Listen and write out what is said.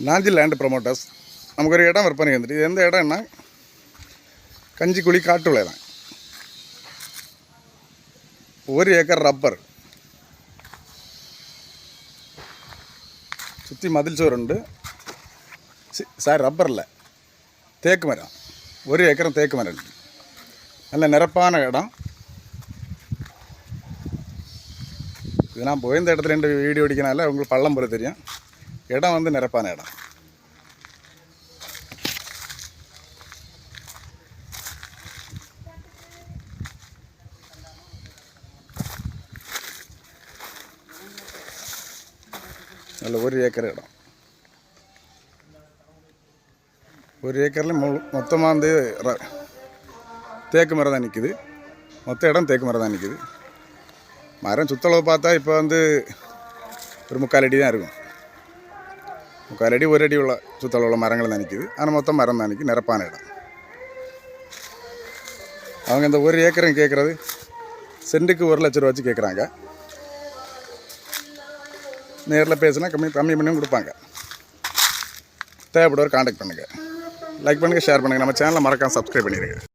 Nanji land promoters நமக்கு ஒரு இடம் விற்பனை வந்துட்டு. இது எந்த இடம்னா கஞ்சிக்குழி காட்டுவிளை தான். 1 ஏக்கர் ரப்பர் சுற்றி மதில் சோறு உண்டு. சார் ரப்பர் இல்லை, தேக்கு மரம். 1 ஏக்கரும் தேக்கு மரம் இருக்குது. நல்ல நிரப்பான இடம். இது நான் போய் இந்த இடத்துல 2 வீடியோ அடிக்கனால உங்களுக்கு பள்ளம் போல தெரியும். இடம் வந்து நிரப்பான இடம். நல்ல 1 ஏக்கர் இடம். 1 ஏக்கரில் மொத்தமாக வந்து தேக்கு மரம் தான் நிற்கிது. மொத்த இடம் தேக்கு மரம் தான் நிற்கிது. மரம் சுற்றளவு பார்த்தா இப்போ வந்து ஒரு 3/4 அடி தான் இருக்கும். 3/4 அடி 1 அடி உள்ள சுற்றளவு உள்ள மரங்கள் தான் நிற்கிது. ஆனால் மொத்தம் மரம் தான் நிற்கி, நிரப்பான இடம். அவங்க இந்த 1 ஏக்கரும் கேட்குறது சென்ட்டுக்கு 1 லட்ச ரூபா வச்சு கேட்குறாங்க. நேரில் பேசினா கம்மி பண்ணியும் கொடுப்பாங்க. தேவைப்படுவார் காண்டாக்ட் பண்ணுங்கள். லைக் பண்ணுங்கள், ஷேர் பண்ணுங்கள். நம்ம சேனலை மறக்காம சப்ஸ்கிரைப் பண்ணிடுங்க.